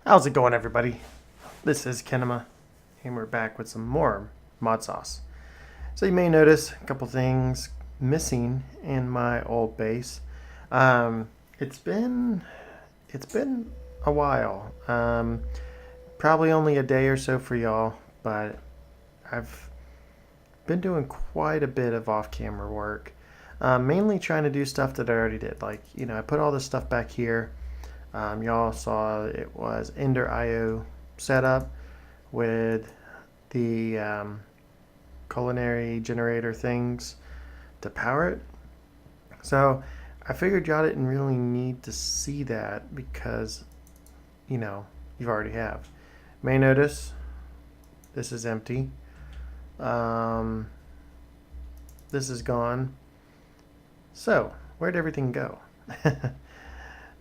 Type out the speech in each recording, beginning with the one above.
How's it going, everybody? This is Kinema, and we're back with some more Modsauce. So you may notice a couple things missing in my old base. Um, it's been a while. Probably only a day or so for y'all, but I've been doing quite a bit of off-camera work. Mainly trying to do stuff that I already did. Like, I put all this stuff back here. Y'all saw it was Ender IO setup with the culinary generator things to power it. So I figured y'all didn't really need to see that because, you already have. May notice this is empty. This is gone. So where'd everything go?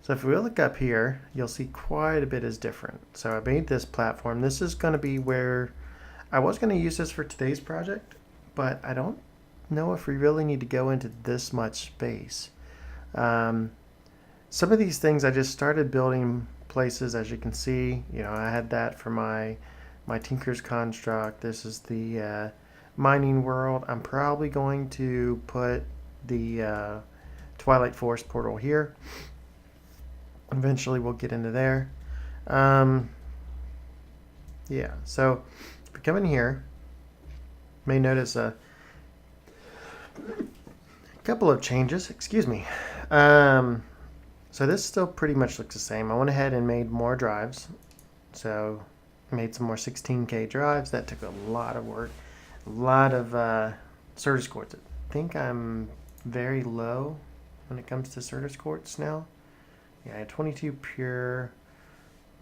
So if we look up here, you'll see quite a bit is different. So I made this platform. This is going to be where I was going to use this for today's project, but I don't know if we really need to go into this much space. Some of these things I just started building places, as you can see. I had that for my Tinker's construct. This is the mining world. I'm probably going to put the Twilight Forest portal here. Eventually we'll get into there. Yeah, so if we come in here, you may notice a couple of changes. Excuse me. So this still pretty much looks the same. I went ahead and made more drives. So I made some more 16K drives. That took a lot of work. A lot of Certus quartz. I think I'm very low when it comes to Certus quartz now. Yeah, I had 22 pure,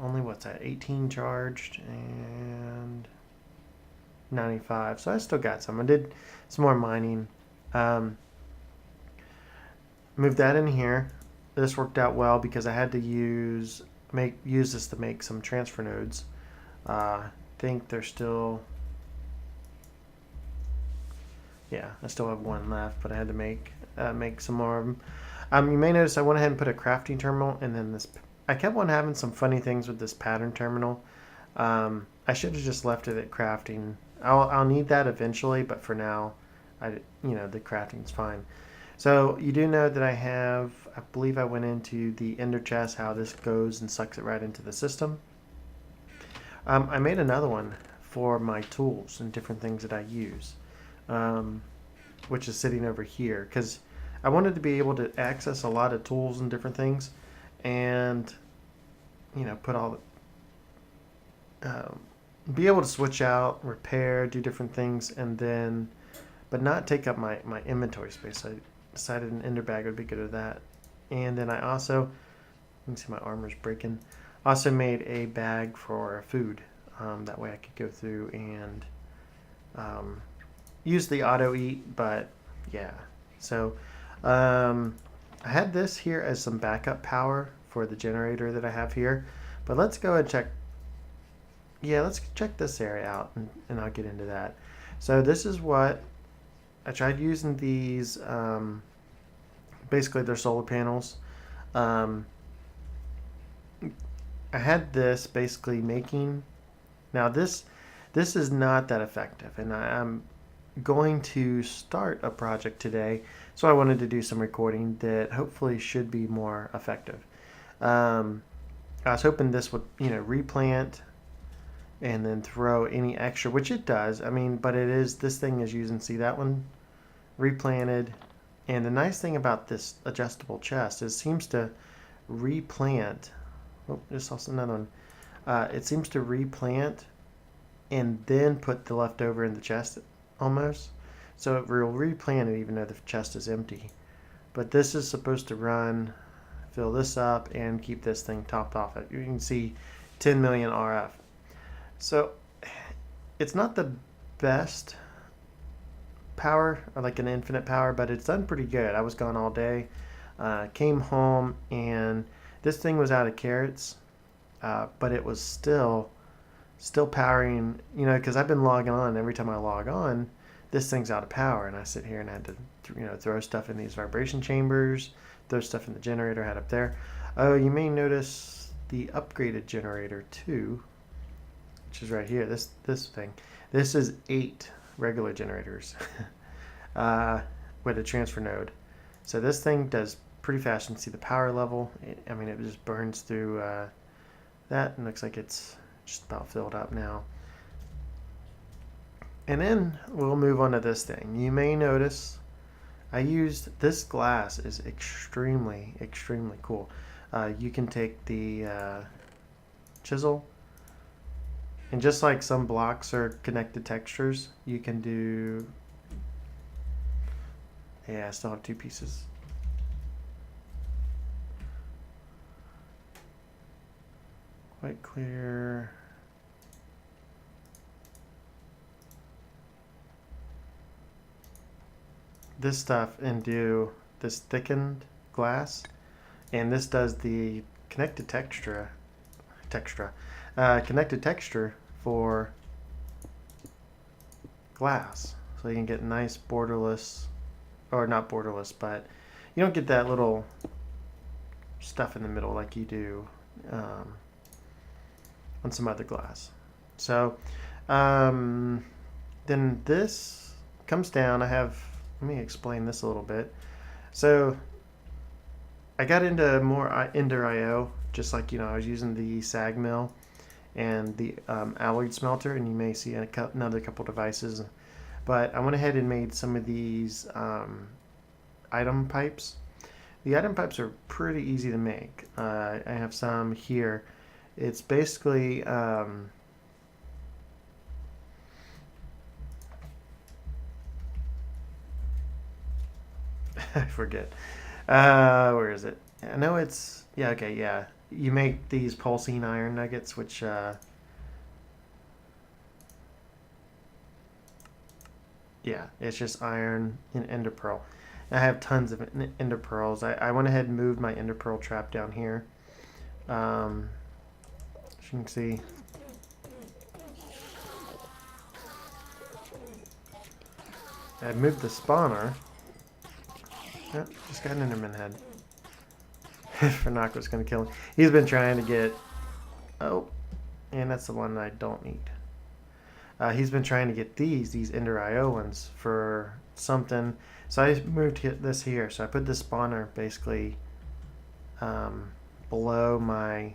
only what's that, 18 charged, and 95. So I still got some. I did some more mining. Moved that in here. This worked out well because I had to use this to make some transfer nodes. I think there's still, yeah, I still have one left, but I had to make some more of them. You may notice I went ahead and put a crafting terminal, and then this. I kept on having some funny things with this pattern terminal. I should have just left it at crafting. I'll need that eventually, but for now, the crafting's fine. So you do know that I believe I went into the ender chest, how this goes and sucks it right into the system. I made another one for my tools and different things that I use, which is sitting over here because I wanted to be able to access a lot of tools and different things, and put all be able to switch out, repair, do different things, and then but not take up my inventory space. So I decided an ender bag would be good with that. And then I also, you can see my armor's breaking, also made a bag for food. That way I could go through and use the auto eat. But yeah, so I had this here as some backup power for the generator that I have here. But let's go and check. Yeah, let's check this area out, and I'll get into that. So this is what I tried using these. Basically, they're solar panels. I had this basically making. Now this is not that effective, and I'm going to start a project today, so I wanted to do some recording that hopefully should be more effective. I was hoping this would replant and then throw any extra, which it does. I mean, but this thing is using, see that one replanted. And the nice thing about this adjustable chest is it seems to replant. Oh, there's also another one. It seems to replant and then put the leftover in the chest almost. So it will replant it even though the chest is empty. But this is supposed to fill this up and keep this thing topped off. You can see 10 million RF. So it's not the best power, or like an infinite power, but it's done pretty good. I was gone all day. Came home and this thing was out of carrots, but it was still powering, because I've been logging on. Every time I log on, this thing's out of power, and I sit here and I had to throw stuff in these vibration chambers, throw stuff in the generator I had up there. Oh, you may notice the upgraded generator 2, which is right here, this thing. This is 8 regular generators with a transfer node. So this thing does pretty fast. You can see the power level. I mean, it just burns through that, and looks like it's just about filled up now. And then we'll move on to this thing. You may notice I used this glass is extremely cool. You can take the chisel, and just like some blocks are connected textures, you can do. Yeah, I still have 2 pieces. Quite clear. This stuff and do this thickened glass, and this does the connected texture for glass, so you can get nice borderless, or not borderless, but you don't get that little stuff in the middle like you do on some other glass. So then this comes down. Let me explain this a little bit. So I got into more Ender IO, just like, I was using the sag mill and the alloyed smelter, and you may see another couple devices. But I went ahead and made some of these item pipes. The item pipes are pretty easy to make. I have some here. It's basically I forget. Where is it? I know it's, yeah, okay, yeah. You make these pulsing iron nuggets, which yeah, it's just iron and ender pearl. I have tons of ender pearls. I went ahead and moved my ender pearl trap down here. As you can see, I moved the spawner. Oh, just got an Enderman head. Fernac was going to kill him. He's been trying to get... Oh, and that's the one I don't need. He's been trying to get these Ender IO ones for something. So I moved this here. So I put the spawner basically below my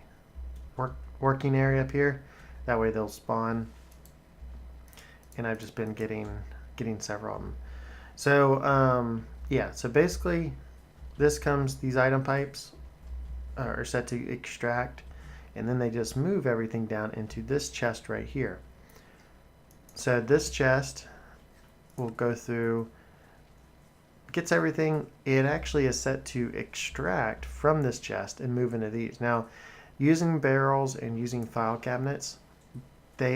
working area up here. That way they'll spawn. And I've just been getting several of them. So yeah, so basically these item pipes are set to extract, and then they just move everything down into this chest right here. So this chest will go through, gets everything. It actually is set to extract from this chest and move into these. Now, using barrels and using file cabinets,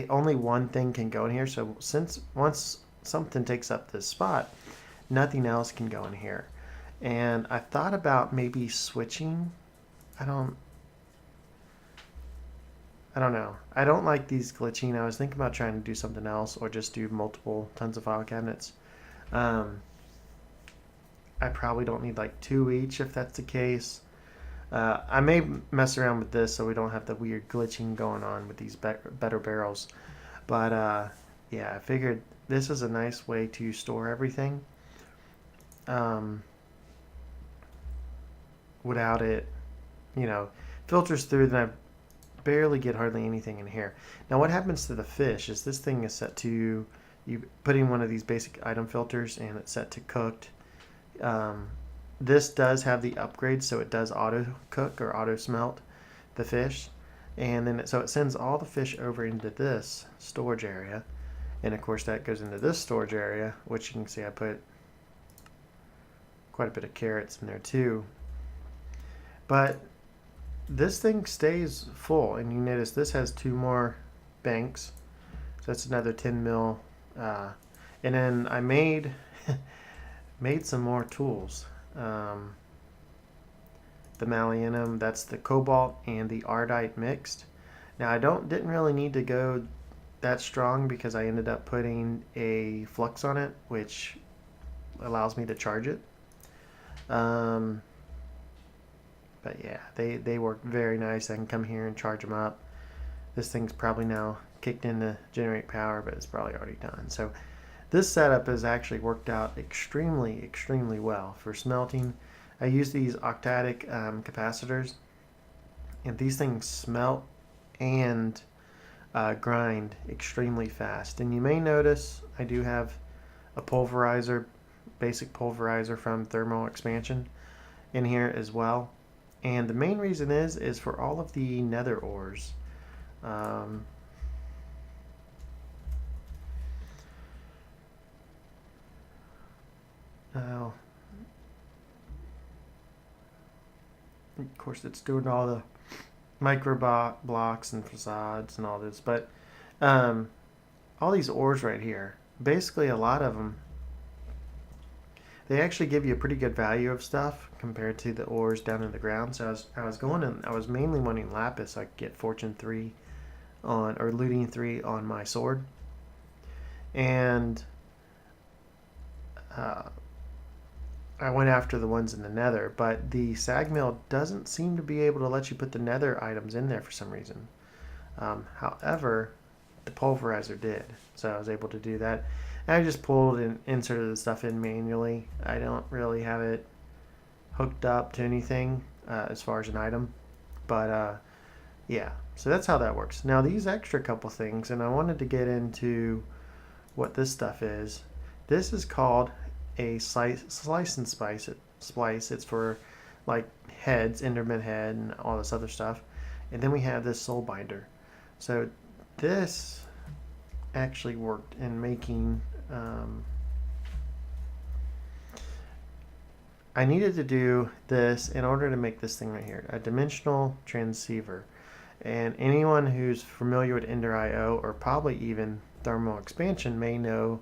only one thing can go in here. So once something takes up this spot, nothing else can go in here. And I thought about maybe switching. I don't know. I don't like these glitching. I was thinking about trying to do something else, or just do tons of file cabinets. I probably don't need like 2 each if that's the case. I may mess around with this so we don't have the weird glitching going on with these better barrels. But yeah, I figured this is a nice way to store everything without it, filters through. Then I barely get hardly anything in here. Now what happens to the fish is this thing is set to, you put in one of these basic item filters and it's set to cooked. This does have the upgrade, so it does auto cook or auto smelt the fish, and then so it sends all the fish over into this storage area, and of course that goes into this storage area, which you can see I put quite a bit of carrots in there too. But this thing stays full, and you notice this has 2 more banks, so that's another 10 mil. And then I made some more tools. The malleolum, that's the cobalt and the ardite mixed. Now I didn't really need to go that strong because I ended up putting a flux on it, which allows me to charge it. But yeah, they work very nice. I can come here and charge them up. This thing's probably now kicked in to generate power, but it's probably already done. So this setup has actually worked out extremely well for smelting. I use these octadic capacitors, and these things smelt and grind extremely fast. And you may notice I do have a pulverizer, basic pulverizer from thermal expansion in here as well. And the main reason is for all of the nether ores. Now, of course, it's doing all the micro blocks and facades and all this, but all these ores right here, basically a lot of them, they actually give you a pretty good value of stuff compared to the ores down in the ground. So I was mainly wanting lapis so I could get fortune 3 on, or looting 3 on my sword. And I went after the ones in the nether, but the sag mill doesn't seem to be able to let you put the nether items in there for some reason. However, the pulverizer did, so I was able to do that. And I just pulled and inserted the stuff in manually. I don't really have it hooked up to anything as far as an item, but yeah, so that's how that works. Now these extra couple things, and I wanted to get into what this stuff is. This is called a slice and splice. It's for like heads, Enderman head, and all this other stuff. And then we have this soul binder. So this actually worked in making. I needed to do this in order to make this thing right here, a dimensional transceiver. And anyone who's familiar with Ender IO or probably even thermal expansion may know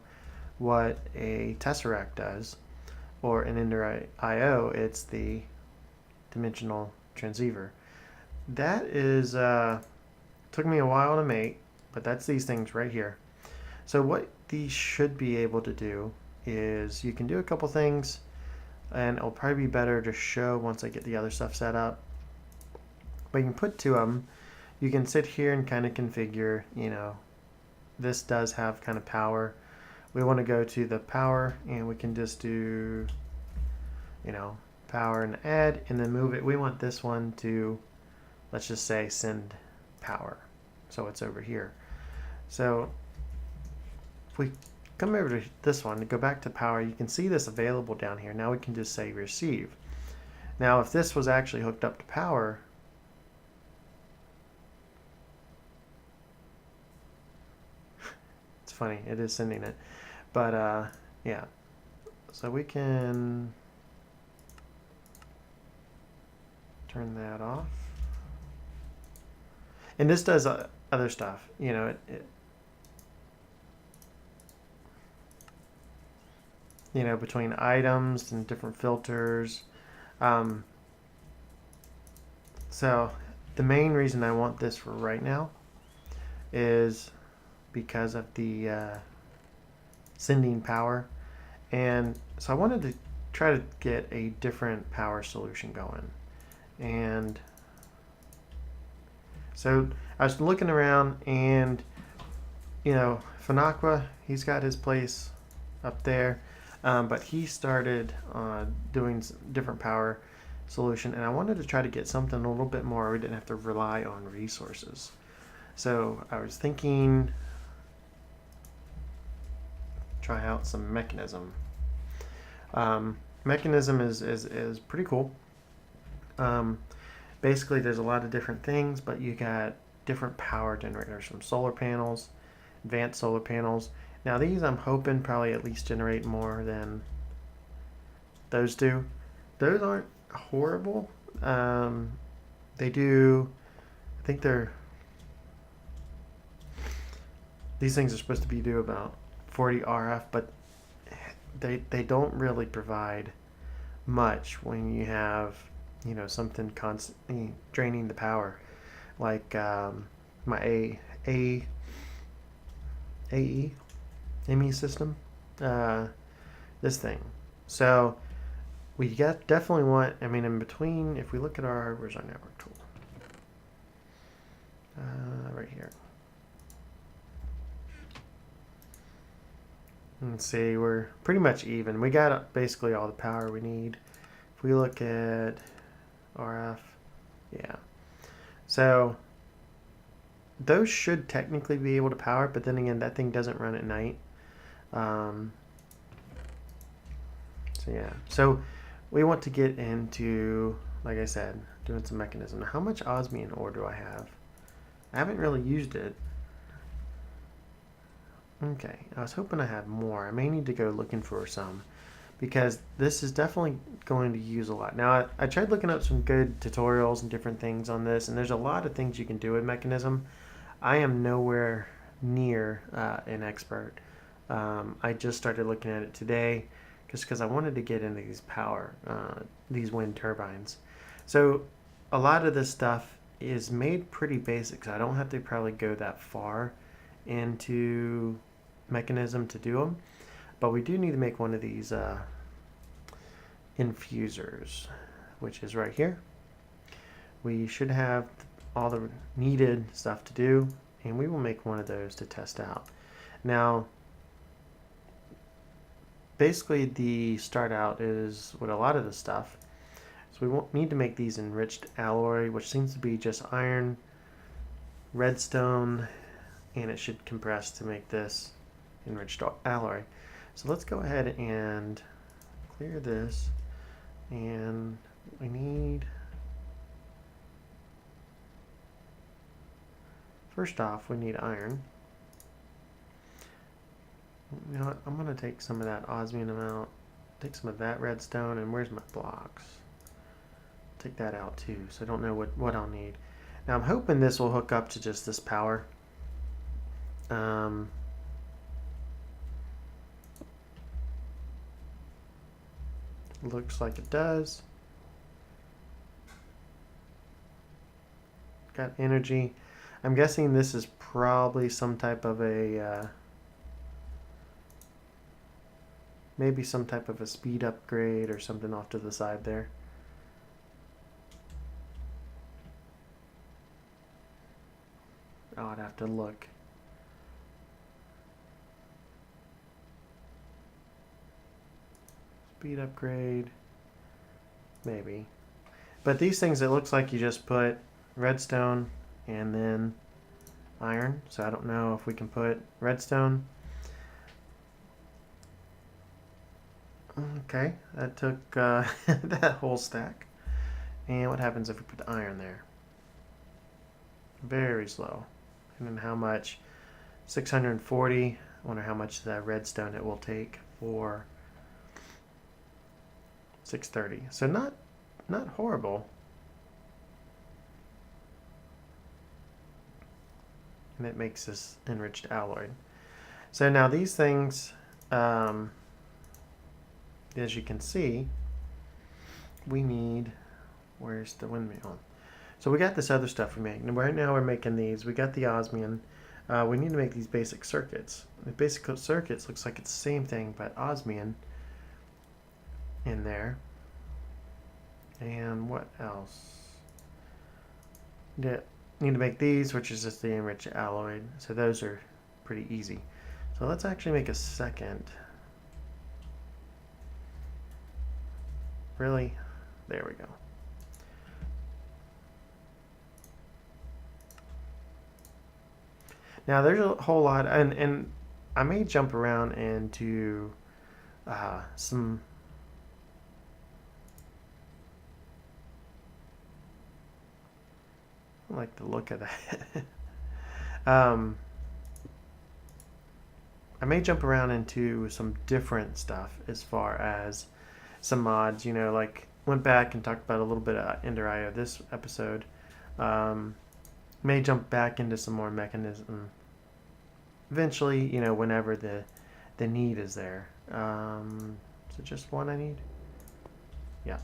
what a tesseract does, or in Ender IO, it's the dimensional transceiver. That is took me a while to make, but that's these things right here. So what these should be able to do is you can do a couple things, and it'll probably be better to show once I get the other stuff set up. But you can put 2 of them. You can sit here and kind of configure, you know, this does have kind of power. We want to go to the power, and we can just do, you know, power and add, and then move it. We want this one to, let's just say, send power. So it's over here. So if we come over to this one to go back to power, you can see this available down here. Now we can just say receive. Now if this was actually hooked up to power, it's funny, it is sending it. But yeah, so we can turn that off. And this does other stuff, you know, you know, between items and different filters. So the main reason I want this for right now is because of the sending power. And so I wanted to try to get a different power solution going. And so I was looking around, and you know, Fanaqua, he's got his place up there, but he started doing different power solution, and I wanted to try to get something a little bit more we didn't have to rely on resources. So I was thinking, try out some mechanism. Mechanism is pretty cool. Basically, there's a lot of different things, but you got different power generators from solar panels, advanced solar panels. Now these I'm hoping probably at least generate more than those do. Those aren't horrible. They do, I think these things are supposed to be do about 40 RF, but they don't really provide much when you have, you know, something constantly draining the power, like my AE system, this thing. So we definitely want, I mean, in between, if we look at our, where's our network tool? Right here. Let's see, we're pretty much even. We got basically all the power we need. If we look at RF, yeah. So those should technically be able to power, but then again, that thing doesn't run at night. So yeah, so we want to get into, like I said, doing some mechanism. How much osmium ore do I have? I haven't really used it. Okay, I was hoping I had more. I may need to go looking for some because this is definitely going to use a lot. Now, I tried looking up some good tutorials and different things on this, and there's a lot of things you can do with mechanism. I am nowhere near an expert. I just started looking at it today just because I wanted to get into these wind turbines. So a lot of this stuff is made pretty basic, so I don't have to probably go that far into mechanism to do them. But we do need to make one of these infusers, which is right here. We should have all the needed stuff to do, and we will make one of those to test out. Now, basically the start out is with a lot of the stuff. So we won't need to make these enriched alloy, which seems to be just iron, redstone, and it should compress to make this enriched alloy. So let's go ahead and clear this, and we need, first off, we need iron. You know what, I'm going to take some of that osmium out, take some of that redstone, and where's my blocks? Take that out too, so I don't know what I'll need. Now I'm hoping this will hook up to just this power. Looks like it does. Got energy. I'm guessing this is probably some type of a maybe some type of a speed upgrade or something off to the side there. Oh, I'd have to look. Speed upgrade, maybe. But these things, it looks like you just put redstone and then iron. So I don't know if we can put redstone. Okay, that took that whole stack. And what happens if we put the iron there? Very slow. And then how much? 640. I wonder how much that redstone it will take for 630. So not horrible. And it makes this enriched alloy. So now these things, as you can see, we need, where's the windmill? So we got this other stuff we make. And right now we're making these. We got the osmium. We need to make these basic circuits. The basic circuits looks like it's the same thing, but osmium in there. And what else? Need to make these, which is just the enriched alloy. So those are pretty easy. So let's actually make a second. Really? There we go. Now there's a whole lot, and I may jump around into some I like the look of that. I may jump around into some different stuff as far as some mods, you know, like went back and talked about a little bit of Ender IO this episode. May jump back into some more mechanism eventually, you know, whenever the need is there. Is it just one I need? Yeah.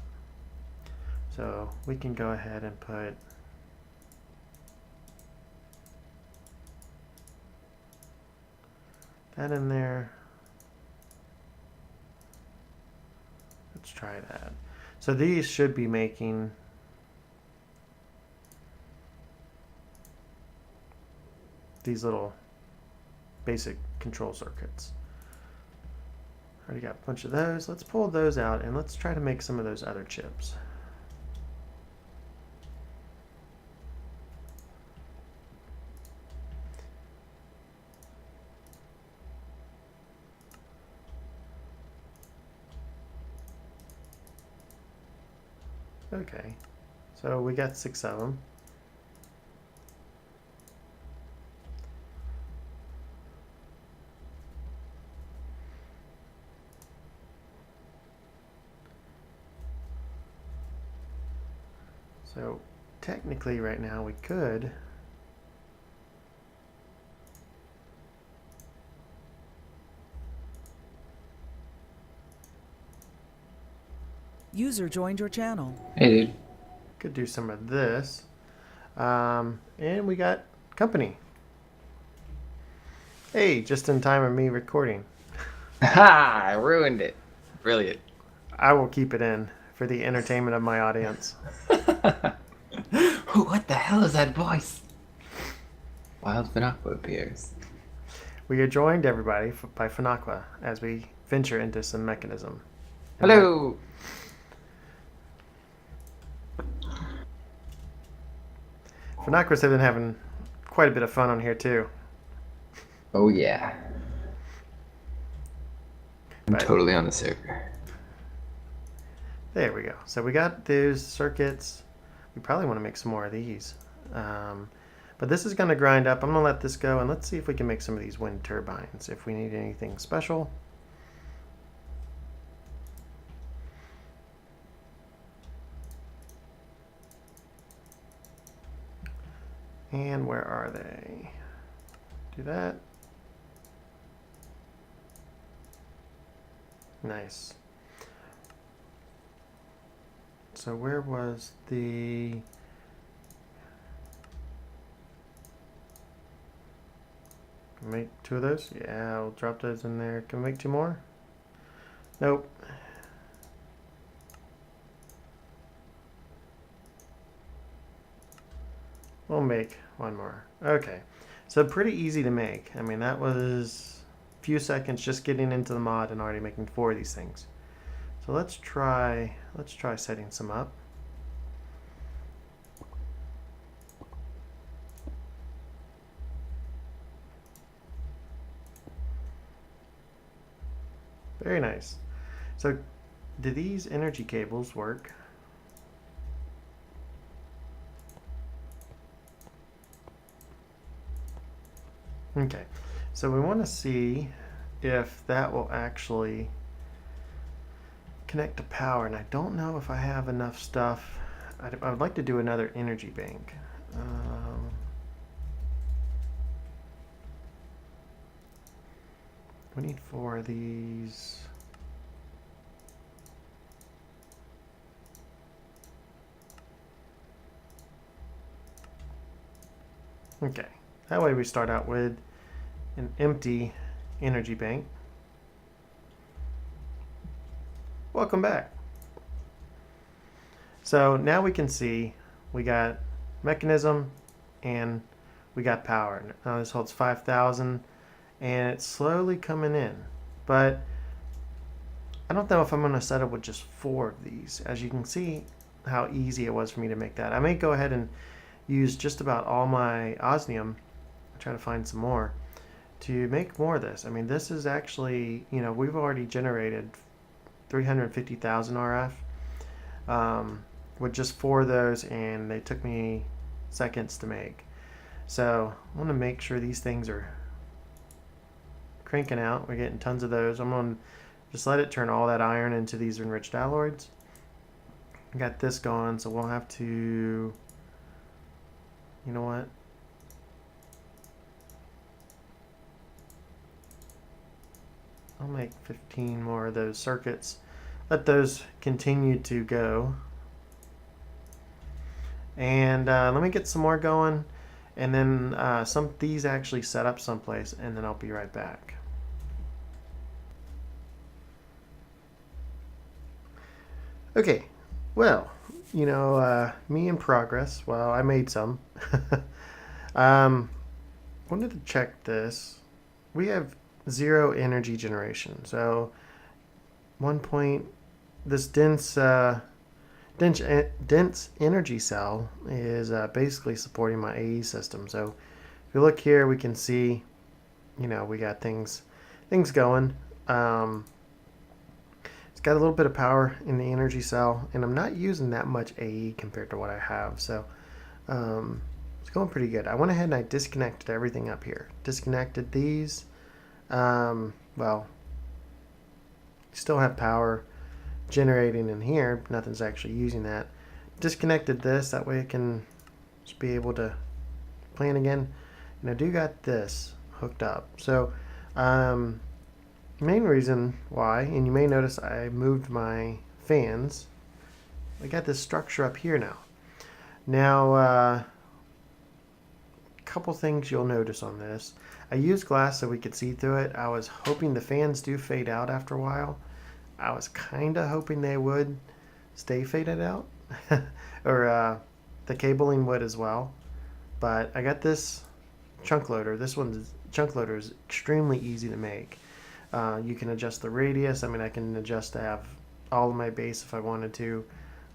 So we can go ahead and put that in there. Let's try that. So these should be making these little basic control circuits. Already got a bunch of those. Let's pull those out and let's try to make some of those other chips. Okay, so we got 6 of them. So technically right now we could User joined your channel. Hey, dude. do some of this. And we got company. Hey, just in time of me recording. Ha! I ruined it. Brilliant. I will keep it in for the entertainment of my audience. What the hell is that voice? Wild Finaqua appears. We are joined, everybody, by Finaqua as we venture into some mechanism. Hello! Finaquas have been having quite a bit of fun on here too. Oh yeah. I'm But totally on the server. there we go. So we got those circuits. We probably want to make some more of these. But this is going to grind up. I'm going to let this go and let's see if we can make some of these wind turbines. If we need anything special. And where are they? Do that. Nice. So where was the... Can we make 2 of those? Yeah, I'll drop those in there. Can we make 2 more? Nope. We'll make 1 more. Okay. So pretty easy to make. I mean, that was a few seconds just getting into the mod and already making 4 of these things. So let's try setting some up. Very nice. So do these energy cables work? Okay, so we want to see if that will actually connect to power, and I don't know if I have enough stuff. I would like to do another energy bank. We need 4 of these. Okay, that way we start out with an empty energy bank. Welcome back. So now we can see we got mechanism and we got power. Now this holds 5,000 and it's slowly coming in, but I don't know if I'm going to set up with just 4 of these. As you can see how easy it was for me to make that. I may go ahead and use just about all my osmium, try to find some more, to make more of this. I mean, this is actually, you know, we've already generated 350,000 RF with just 4 of those, and they took me seconds to make. So I want to make sure these things are cranking out. We're getting tons of those. I'm going to just let it turn all that iron into these enriched alloys. I got this going, so we'll have to, you know what? I'll make 15 more of those circuits. Let those continue to go. And let me get some more going. And then these actually set up someplace, and then I'll be right back. Okay, Well, me in progress. Well, I made some. um, Wanted to check this. We have 0 energy generation. So, one point, this dense energy cell is basically supporting my AE system. So, if you look here, we can see, we got things going. It's got a little bit of power in the energy cell, and I'm not using that much AE compared to what I have. So, it's going pretty good. I went ahead and I disconnected everything up here. Disconnected these. Well, still have power generating in here. Nothing's actually using that. Disconnected this. That way I can just be able to plan again. And I do got this hooked up. So, main reason why, and you may notice I moved my fans. I got this structure up here now. Now, couple things you'll notice on this. I used glass so we could see through it. I was hoping the fans do fade out after a while. I was kind of hoping they would stay faded out. Or the cabling would as well. But I got this chunk loader. Chunk loader is extremely easy to make. You can adjust the radius. I mean, I can adjust to have all of my base if I wanted to.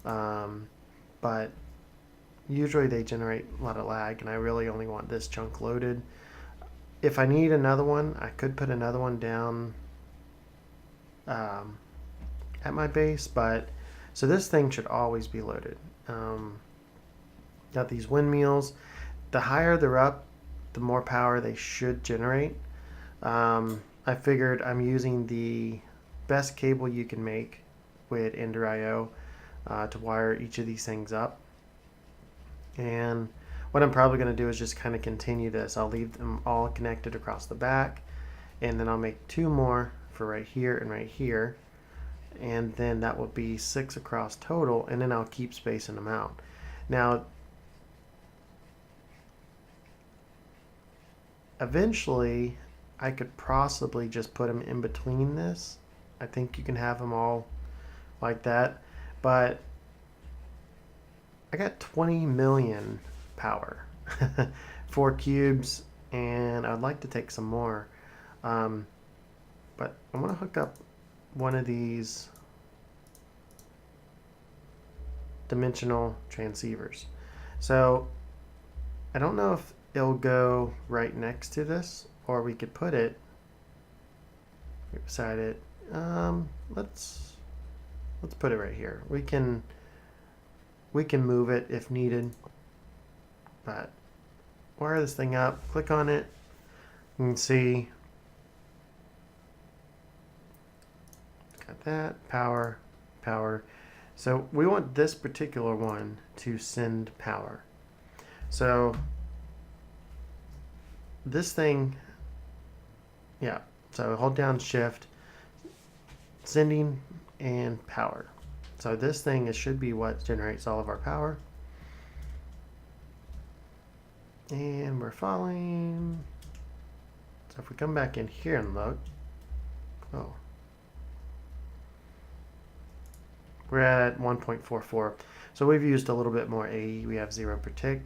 But usually they generate a lot of lag, and I really only want this chunk loaded. If I need another one, I could put another one down at my base, but so this thing should always be loaded. Got these windmills. The higher they're up, the more power they should generate. I figured I'm using the best cable you can make with Ender IO to wire each of these things up. And what I'm probably going to do is just kind of continue this. I'll leave them all connected across the back, and then I'll make 2 more for right here and right here, and then that will be 6 across total, and then I'll keep spacing them out. Now, eventually I could possibly just put them in between this. I think you can have them all like that, but I got 20 million power, 4 cubes, and I'd like to take some more. But I want to hook up one of these dimensional transceivers. So I don't know if it'll go right next to this, or we could put it right beside it. Let's put it right here. We can move it if needed, but wire this thing up, click on it, you can see got that, power. So we want this particular one to send power. So this thing, yeah, so hold down shift, sending and power. So this thing should be what generates all of our power. And we're falling. So if we come back in here and look, oh, we're at 1.44. So we've used a little bit more AE. We have 0 per tick.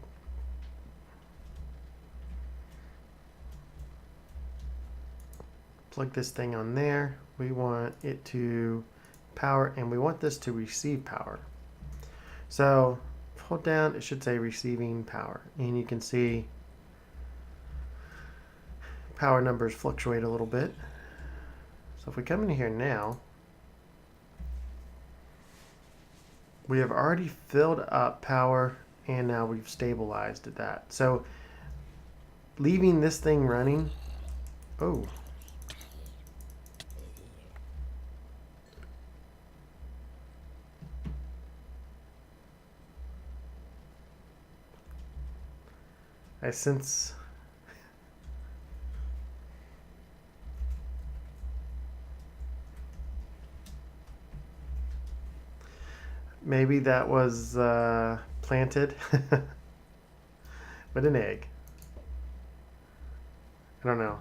Plug this thing on there. We want it to power, and we want this to receive power. So hold down, it should say receiving power, and you can see power numbers fluctuate a little bit. So if we come in here now, we have already filled up power, and now we've stabilized at that. So leaving this thing running, oh, I sense maybe that was planted with an egg. I don't know.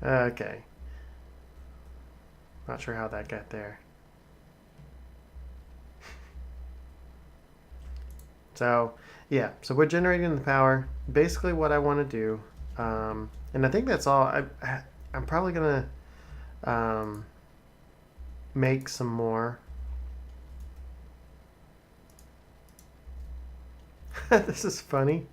Okay. Not sure how that got there. So, yeah. So we're generating the power. Basically what I want to do. And I think that's all. I'm probably going to make some more. This is funny.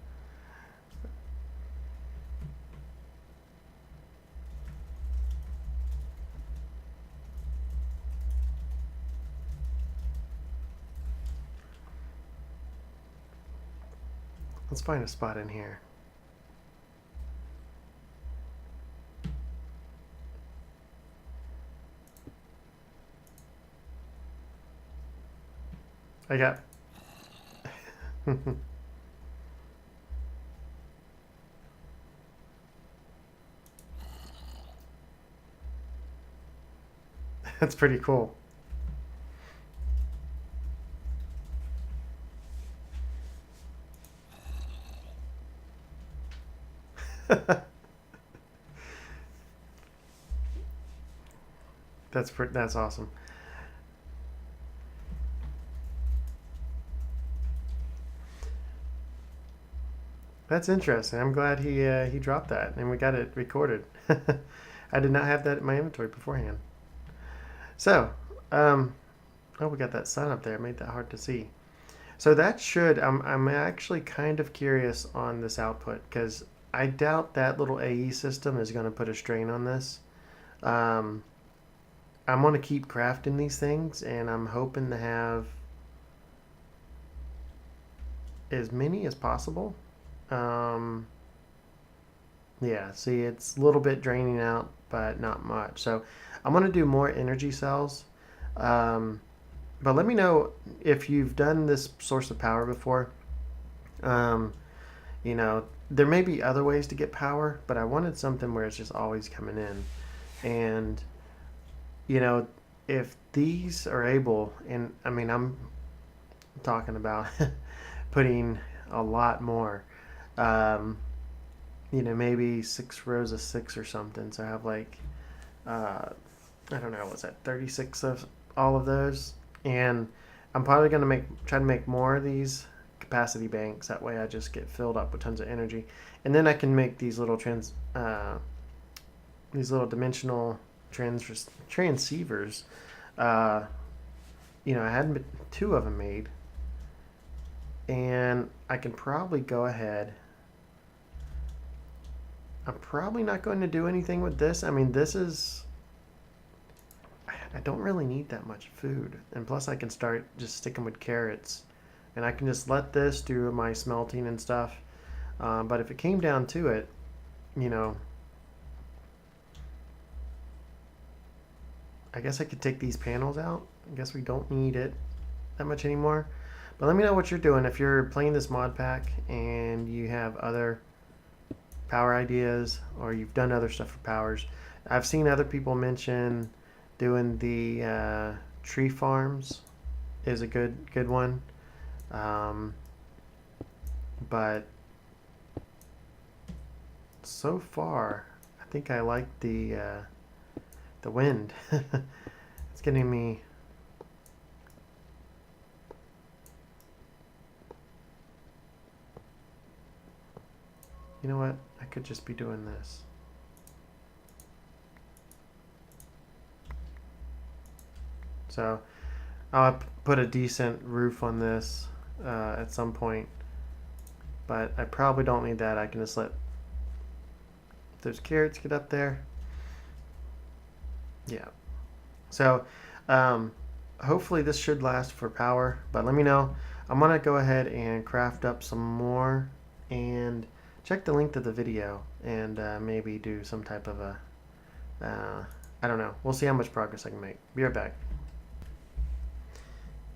Let's find a spot in here. I got... That's pretty cool. That's awesome. That's interesting. I'm glad he dropped that and we got it recorded. I did not have that in my inventory beforehand. So, oh, we got that sun up there. It made that hard to see. So that should. I'm actually kind of curious on this output because I doubt that little AE system is going to put a strain on this. I'm going to keep crafting these things, and I'm hoping to have as many as possible. Yeah, see, it's a little bit draining out, but not much. So I'm going to do more energy cells. But let me know if you've done this source of power before. Um, you know, there may be other ways to get power, but I wanted something where it's just always coming in. And, you know, if these are able, and I mean, I'm talking about putting a lot more. You know, maybe 6 rows of 6 or something. So I have like, I don't know, what's that, 36 of all of those. And I'm probably going to try to make more of these capacity banks. That way I just get filled up with tons of energy. And then I can make these little dimensional transceivers. You know, I had 2 of them made. And I can probably go ahead. I'm probably not going to do anything with this. I mean, this is... I don't really need that much food. And plus I can start just sticking with carrots. And I can just let this do my smelting and stuff. But if it came down to it, you know... I guess I could take these panels out. I guess we don't need it that much anymore. But let me know what you're doing. If you're playing this mod pack and you have other power ideas or you've done other stuff for powers. I've seen other people mention doing the tree farms is a good one. But so far, I think I like the wind. It's getting me. You know what? I could just be doing this. So I'll put a decent roof on this at some point. But I probably don't need that. I can just let those carrots get up there. Yeah. So hopefully this should last for power. But let me know. I'm going to go ahead and craft up some more and check the link to the video and maybe do some type of a, I don't know. We'll see how much progress I can make. Be right back.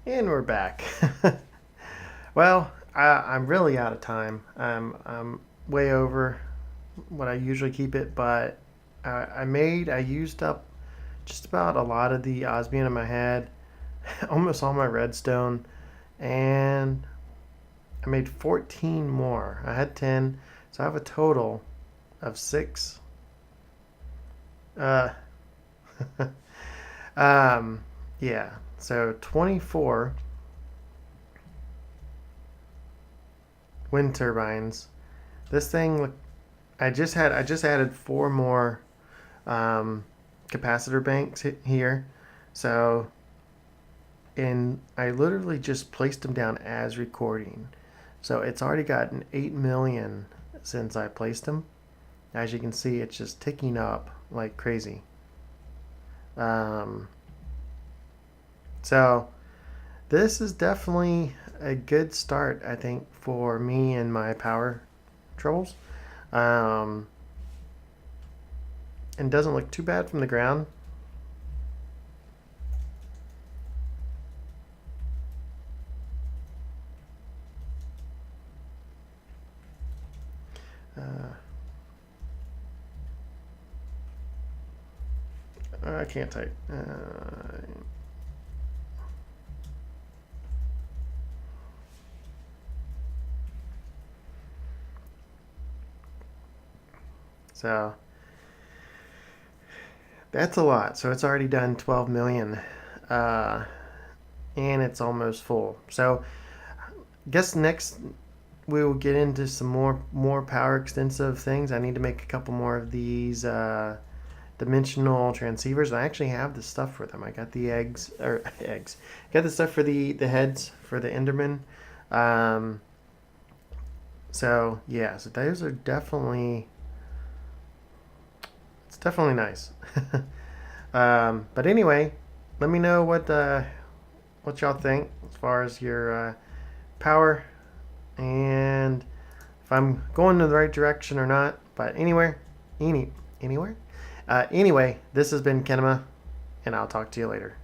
And we're back. Well, I'm really out of time. I'm way over what I usually keep it, but I used up just about a lot of the osmium I had, almost all my redstone, and I made 14 more. I had 10, so I have a total of 6 Uh, yeah. So 24 wind turbines. This thing, I just added 4 more capacitor banks here. So, and I literally just placed them down as recording. So it's already gotten 8 million since I placed them. As you can see, it's just ticking up like crazy. So this is definitely a good start, I think, for me and my power troubles. And doesn't look too bad from the ground. I can't type. So that's a lot. So it's already done 12 million, and it's almost full. So I guess next we will get into some more power extensive things. I need to make a couple more of these dimensional transceivers. I actually have the stuff for them. I got the eggs. Got the stuff for the heads for the Enderman. So yeah, so those are definitely, it's definitely nice. But anyway, let me know what y'all think as far as your power and if I'm going in the right direction or not. But anywhere. Anyway, this has been Kenema, and I'll talk to you later.